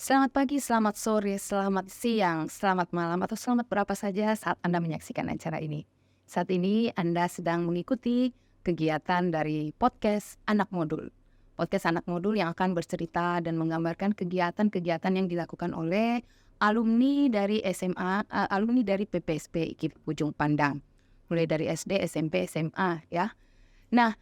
Selamat pagi, selamat sore, selamat siang, selamat malam, atau selamat berapa saja saat Anda menyaksikan acara ini. Saat ini Anda sedang mengikuti kegiatan dari podcast Anak Modul. Podcast Anak Modul yang akan bercerita dan menggambarkan kegiatan-kegiatan yang dilakukan oleh alumni dari SMA, alumni dari PPSP IKIP Ujung Pandang. Mulai dari SD, SMP, SMA ya. Nah,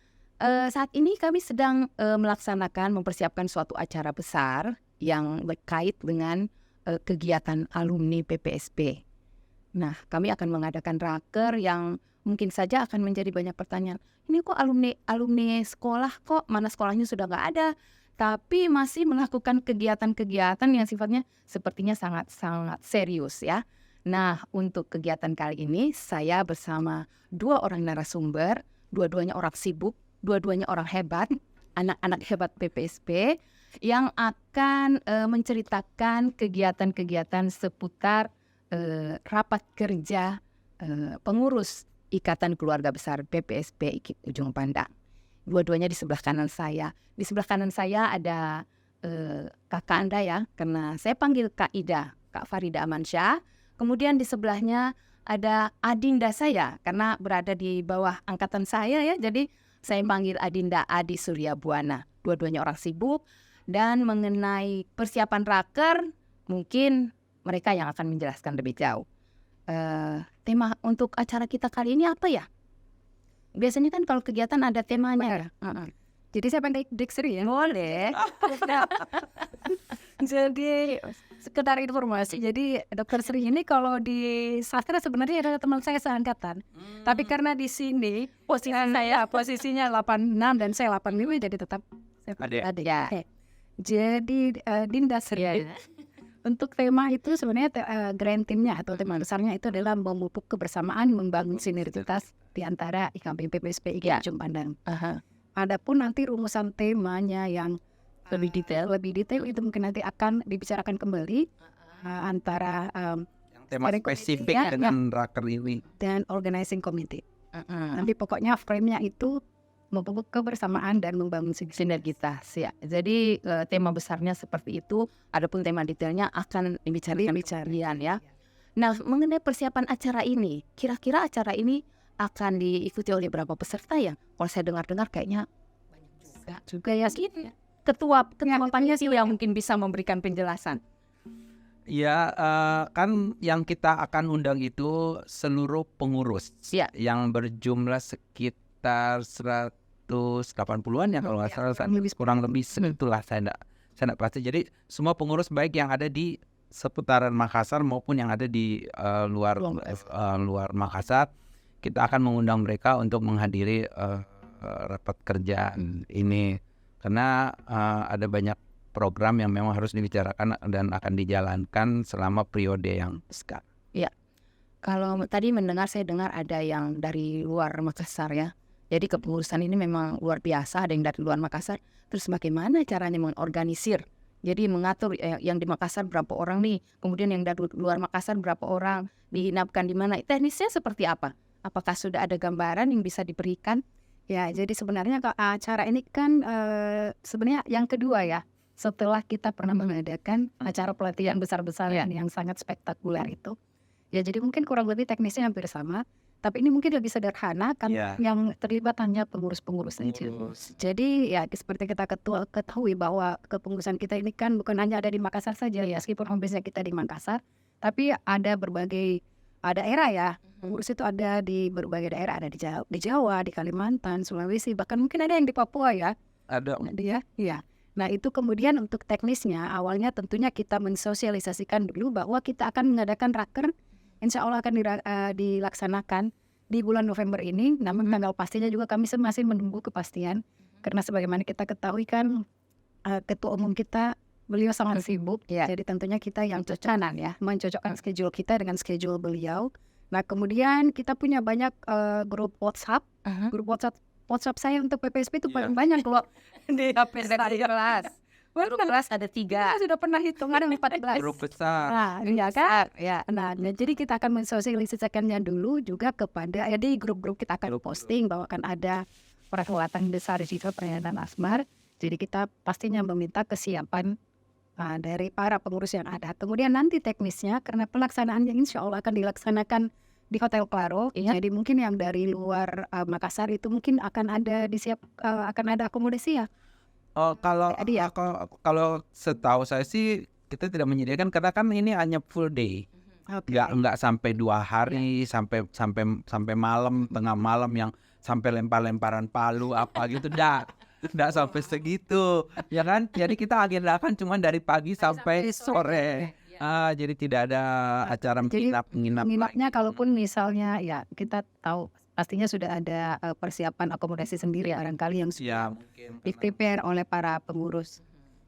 saat ini kami sedang mempersiapkan suatu acara besar yang terkait dengan kegiatan alumni PPSP. Nah, kami akan mengadakan raker yang mungkin saja akan menjadi banyak pertanyaan. Ini kok alumni sekolah, kok mana sekolahnya sudah nggak ada, tapi masih melakukan kegiatan-kegiatan yang sifatnya sepertinya sangat-sangat serius ya. Nah, untuk kegiatan kali ini saya bersama dua orang narasumber, dua-duanya orang sibuk, dua-duanya orang hebat, anak-anak hebat PPSP yang akan menceritakan kegiatan-kegiatan seputar rapat kerja pengurus Ikatan Keluarga Besar PPSP IKIP Ujung Pandang. Dua-duanya di sebelah kanan saya. Di sebelah kanan saya ada kakak Anda ya, karena saya panggil Kak Ida, Kak Farida Amansyah. Kemudian di sebelahnya ada adinda saya, karena berada di bawah angkatan saya ya, jadi saya panggil adinda Adi Surya Buana. Dua-duanya orang sibuk. Dan mengenai persiapan raker, mungkin mereka yang akan menjelaskan lebih jauh. Tema untuk acara kita kali ini apa ya? Biasanya kan kalau kegiatan ada temanya. Jadi saya pengen diksi ya. Boleh. Jadi sekedar informasi. Jadi Dokter Sri ini kalau di sastra sebenarnya adalah teman saya seangkatan. Tapi karena di sini posisinya 86 dan saya 85, jadi tetap adik. Ya. Oke. Jadi Dinda Sri. Untuk tema itu sebenarnya grand team-nya atau tema besarnya itu adalah memupuk kebersamaan, membangun sinergitas di antara IKP PPSP IKIP Ujung Pandang. Adapun nanti rumusan temanya yang lebih detail itu mungkin nanti akan dibicarakan kembali antara tema spesifik dengan raker ini dan organizing committee. Nanti pokoknya frame-nya itu memupuk kebersamaan dan membangun sinergitas ya. Jadi tema besarnya seperti itu. Adapun tema detailnya akan dibicarakan kemudian ya. Nah, mengenai persiapan acara ini, kira-kira acara ini akan diikuti oleh berapa peserta ya? Kalau saya dengar-dengar kayaknya banyak juga ya. Ketua sih yang mungkin bisa memberikan penjelasan. ya. Kan yang kita akan undang itu seluruh pengurus Ya. yang berjumlah sekitar 180-an ya kalau nggak salah, kurang lebih segitulah, saya nggak pasti. Jadi semua pengurus baik yang ada di seputaran Makassar maupun yang ada di luar Makassar, kita akan mengundang mereka untuk menghadiri rapat kerja ini, karena ada banyak program yang memang harus dibicarakan dan akan dijalankan selama periode yang sekarang. Ya, kalau tadi saya dengar ada yang dari luar Makassar ya. Jadi kepengurusan ini memang luar biasa, ada yang dari luar Makassar. Terus bagaimana caranya mengorganisir? Jadi mengatur yang di Makassar berapa orang nih, kemudian yang dari luar Makassar berapa orang, dihinapkan di mana? Teknisnya seperti apa? Apakah sudah ada gambaran yang bisa diberikan? Ya, jadi sebenarnya acara ini kan sebenarnya yang kedua ya. Setelah kita pernah mengadakan acara pelatihan besar-besaran yang sangat spektakuler itu. Ya, jadi mungkin kurang lebih teknisnya hampir sama. Tapi ini mungkin lebih sederhana kan, yang terlibat hanya pengurus-pengurus saja. Jadi ya seperti kita ketahui bahwa kepengurusan kita ini kan bukan hanya ada di Makassar saja ya, meskipun home-base-nya kita di Makassar, tapi ada berbagai daerah ya. Pengurus itu ada di berbagai daerah, ada di Jawa, di Kalimantan, Sulawesi, bahkan mungkin ada yang di Papua ya. Ada. Iya. Nah itu kemudian untuk teknisnya awalnya tentunya kita mensosialisasikan dulu bahwa kita akan mengadakan raker. Insya Allah akan dilaksanakan di bulan November ini. Namun tanggal pastinya juga kami masih menunggu kepastian. Karena sebagaimana kita ketahui kan ketua umum kita beliau sangat sibuk. Jadi tentunya kita yang mencocokkan schedule kita dengan schedule beliau. Nah kemudian kita punya banyak grup WhatsApp. Grup WhatsApp saya untuk PPSP itu paling banyak loh di HP saya. Grup kelas ada 3. Kita sudah pernah hitung ada 14. Grup besar. Nah, iya kan? Nah, jadi kita akan mensosialisasikannya dulu juga kepada di grup-grup kita akan posting bahwa akan ada perhelatan besar di situ, perhelatan Asmar. Jadi kita pastinya meminta kesiapan dari para pengurus yang ada. Kemudian nanti teknisnya, karena pelaksanaannya insya Allah akan dilaksanakan di Hotel Claro. Jadi mungkin yang dari luar Makassar itu mungkin akan ada akan ada akomodasi ya. Kalau setahu saya sih kita tidak menyediakan karena kan ini hanya full day. Nggak sampai 2 hari, sampai malam, tengah malam yang sampai lempar-lemparan palu apa gitu, nggak sampai segitu, ya kan? Jadi kita agendakan cuma dari pagi sampai sore. Jadi tidak ada acara menginapnya. Kalaupun misalnya ya kita tahu pastinya sudah ada persiapan akomodasi sendiri barangkali yang sudah di-prepare oleh para pengurus.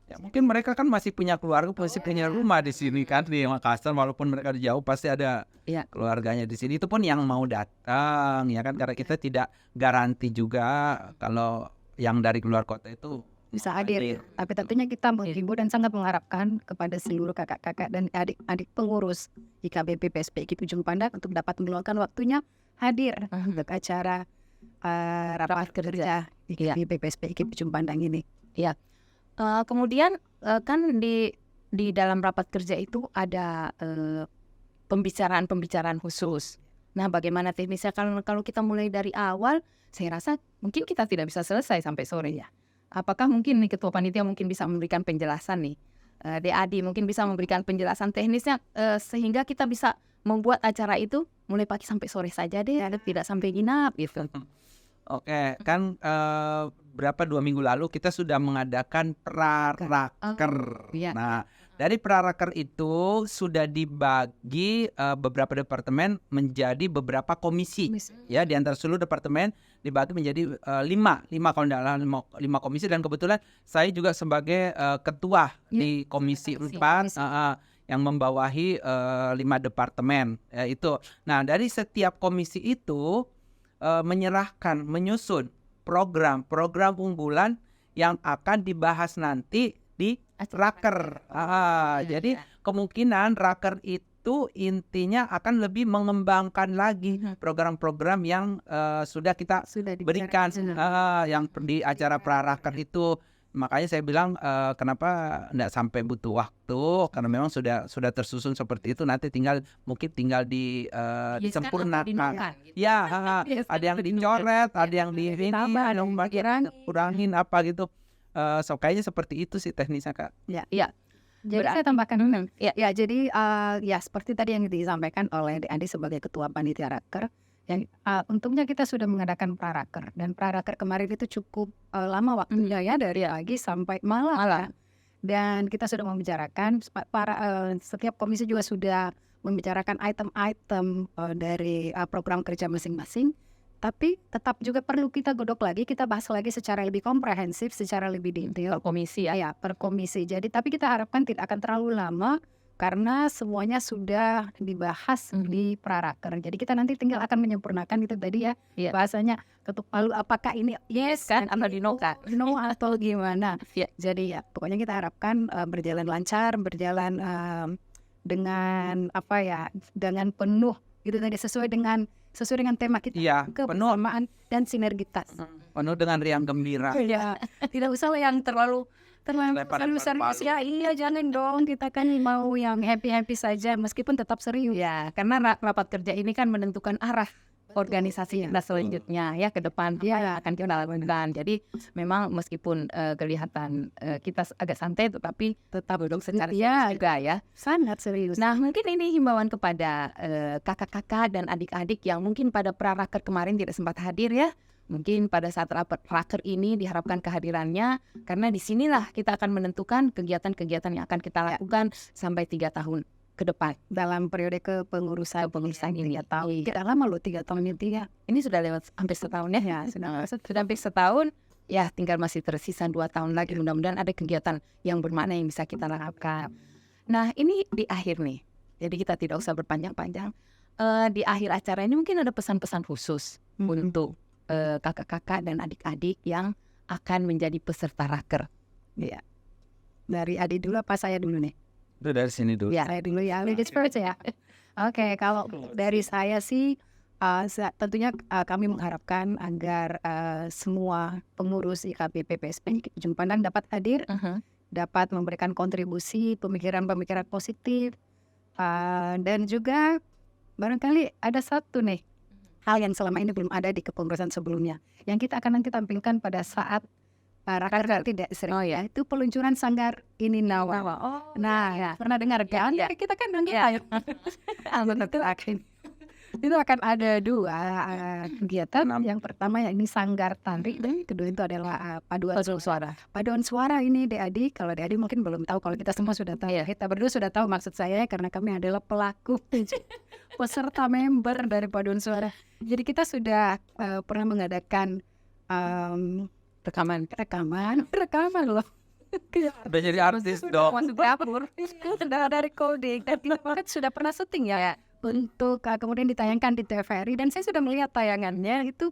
Ya, mungkin mereka kan masih punya keluarga, masih punya rumah di sini kan di Makassar, walaupun mereka di jauh pasti ada keluarganya di sini. Itu pun yang mau datang, ya kan? Karena kita tidak garansi juga kalau yang dari luar kota itu bisa hadir. Tapi tentunya kita menghibur dan sangat mengharapkan kepada seluruh kakak-kakak dan adik-adik pengurus IKBP PSPIK Ujung Pandang untuk dapat meluangkan waktunya hadir untuk acara rapat kerja IKBP PSPIK Ujung Pandang ini. Ya. Kemudian kan di dalam rapat kerja itu ada pembicaraan khusus. Nah, bagaimana teknisnya kalau kita mulai dari awal, saya rasa mungkin kita tidak bisa selesai sampai sore ya. Apakah mungkin nih Ketua Panitia mungkin bisa memberikan penjelasan nih, DAD mungkin bisa memberikan penjelasan teknisnya sehingga kita bisa membuat acara itu mulai pagi sampai sore saja deh, tidak sampai ginap gitu. Oke, kan berapa 2 minggu lalu kita sudah mengadakan praraker. Nah, dari praraker itu sudah dibagi beberapa departemen menjadi beberapa komisi. Ya, di antara seluruh departemen dibagi menjadi 5 kalau tidak salah 5 komisi, dan kebetulan saya juga sebagai ketua di komisi 4 yang membawahi 5 departemen ya, itu. Nah, dari setiap komisi itu menyusun program unggulan yang akan dibahas nanti di raker. Jadi kemungkinan raker itu intinya akan lebih mengembangkan lagi program-program yang sudah kita berikan yang di acara praraker itu. Makanya saya bilang kenapa enggak sampai butuh waktu, karena memang sudah tersusun seperti itu, nanti mungkin tinggal disempurnakan. Ya, ada yang dicoret, ada yang kurangin apa gitu. Kayaknya seperti itu sih teknisnya, Kak. Ya. Jadi saya tambahkan jadi seperti tadi yang disampaikan oleh Andi sebagai ketua panitia raker. Yang untungnya kita sudah mengadakan praraker, dan praraker kemarin itu cukup lama waktunya ya, dari pagi sampai malam. Dan kita sudah membicarakan setiap komisi juga sudah membicarakan item-item dari program kerja masing-masing. Tapi tetap juga perlu kita godok lagi, kita bahas lagi secara lebih komprehensif, secara lebih detail per komisi. Jadi tapi kita harapkan tidak akan terlalu lama, karena semuanya sudah dibahas di praraker. Jadi kita nanti tinggal akan menyempurnakan itu tadi ya, bahasanya ketuk palu apakah ini kan atau no atau gimana. Jadi ya pokoknya kita harapkan berjalan lancar, berjalan dengan dengan penuh gitu tadi, sesuai dengan tema kita, kebersamaan dan sinergitas. Penuh dengan riang gembira. Tidak usah yang terlalu serius ya. Iya, jangan dong, kita kan mau yang happy saja meskipun tetap serius ya, karena rapat kerja ini kan menentukan arah organisasi kita selanjutnya ya ke depan akan kita lakukan. Jadi memang meskipun kelihatan kita agak santai, tetapi tetap dong secara serius juga ya, sangat serius. Nah, mungkin ini himbauan kepada kakak-kakak dan adik-adik yang mungkin pada praraker kemarin tidak sempat hadir ya. Mungkin pada saat raker ini diharapkan kehadirannya, karena disinilah kita akan menentukan kegiatan-kegiatan yang akan kita lakukan sampai 3 tahun ke depan dalam periode kepengurusan ini. 3 tahun. Tidak lama loh 3 tahun ini ya. Ini sudah lewat hampir setahun ya. Sudah hampir setahun. Ya, tinggal masih tersisa 2 tahun lagi. Mudah-mudahan ada kegiatan yang bermakna yang bisa kita lakukan. Nah, ini di akhir nih. Jadi kita tidak usah berpanjang-panjang. Di akhir acara ini mungkin ada pesan-pesan khusus untuk kakak-kakak dan adik-adik yang akan menjadi peserta raker. Iya. Dari adik dulu apa saya dulu nih? Itu dari sini dulu. Ya, saya dulu ya. Ladies first ya. Oke, kalau dari saya sih tentunya kami mengharapkan agar semua pengurus IKBP PSPIK Ujung Pandang dapat hadir dapat memberikan kontribusi pemikiran-pemikiran positif. Dan juga barangkali ada satu nih hal yang selama ini belum ada di kepengurusan sebelumnya, yang kita akan nanti tampilkan pada saat raker tidak sering. Itu peluncuran sanggar ini Nawa. Nah, pernah dengar kan? Kita kan itu akan ada 2 kegiatan. Yang pertama ya ini sanggar tari, dan kedua itu adalah paduan suara. Paduan suara ini Ade, kalau Ade mungkin belum tahu, kalau kita semua sudah tahu. Kita berdua sudah tahu maksud saya, karena kami adalah pelaku peserta member dari paduan suara. Jadi kita sudah pernah mengadakan rekaman loh. Udah jadi artis dong. Masuk dapur. Sudah ada recording, dan kita bahkan sudah pernah syuting ya untuk kemudian ditayangkan di TVRI, dan saya sudah melihat tayangannya itu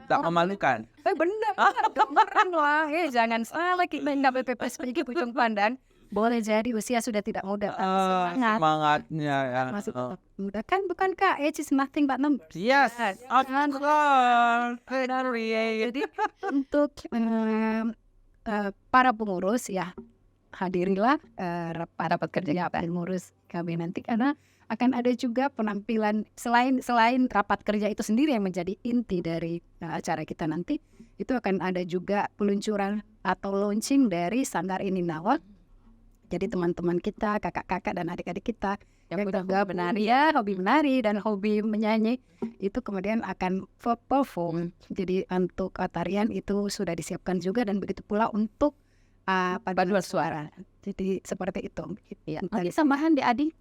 Tak memalukan. benar keren lah. Jangan salah, kita nggak PPSPG ujung pandang. Boleh jadi usia sudah tidak muda, Semangatnya ya. masih tetap muda kan, bukan Kak? Age is nothing but numbers. Yes. Jadi untuk para pengurus ya, hadirilah rapat kerja pengurus KB nanti, karena akan ada juga penampilan selain rapat kerja itu sendiri yang menjadi inti dari acara kita nanti. Itu akan ada juga peluncuran atau launching dari sanggar ini Nawa. Jadi teman-teman kita, kakak-kakak dan adik-adik kita yang juga hobi menari dan hobi menyanyi, itu kemudian akan perform. Jadi untuk tarian itu sudah disiapkan juga, dan begitu pula untuk paduan suara. Jadi seperti itu. Tambahan di Adi?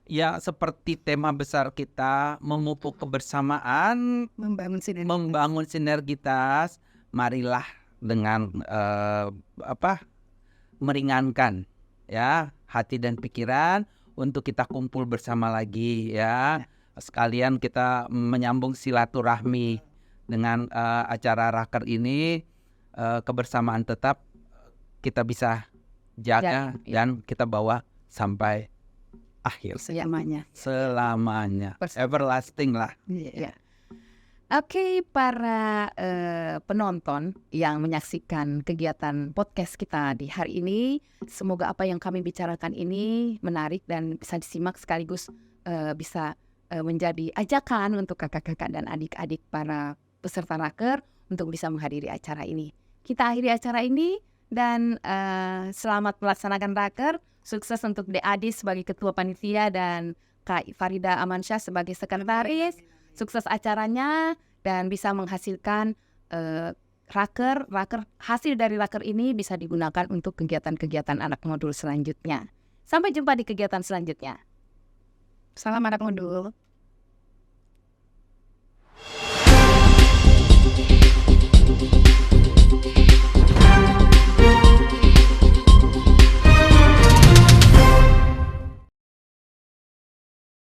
Ya, seperti tema besar kita, memupuk kebersamaan, membangun sinergitas. Marilah dengan meringankan ya hati dan pikiran untuk kita kumpul bersama lagi ya. Sekalian kita menyambung silaturahmi dengan acara raker ini, kebersamaan tetap kita bisa jaga dan kita bawa sampai akhir selamanya. Everlasting lah. Oke, para penonton yang menyaksikan kegiatan podcast kita di hari ini, semoga apa yang kami bicarakan ini menarik dan bisa disimak, sekaligus bisa menjadi ajakan untuk kakak-kakak dan adik-adik para peserta raker untuk bisa menghadiri acara ini. Kita akhiri acara ini, dan selamat melaksanakan raker. Sukses untuk Adi sebagai ketua panitia dan Kak Farida Amansyah sebagai sekretaris. Sukses acaranya dan bisa menghasilkan raker. Hasil dari raker ini bisa digunakan untuk kegiatan-kegiatan anak modul selanjutnya. Sampai jumpa di kegiatan selanjutnya. Salam anak modul.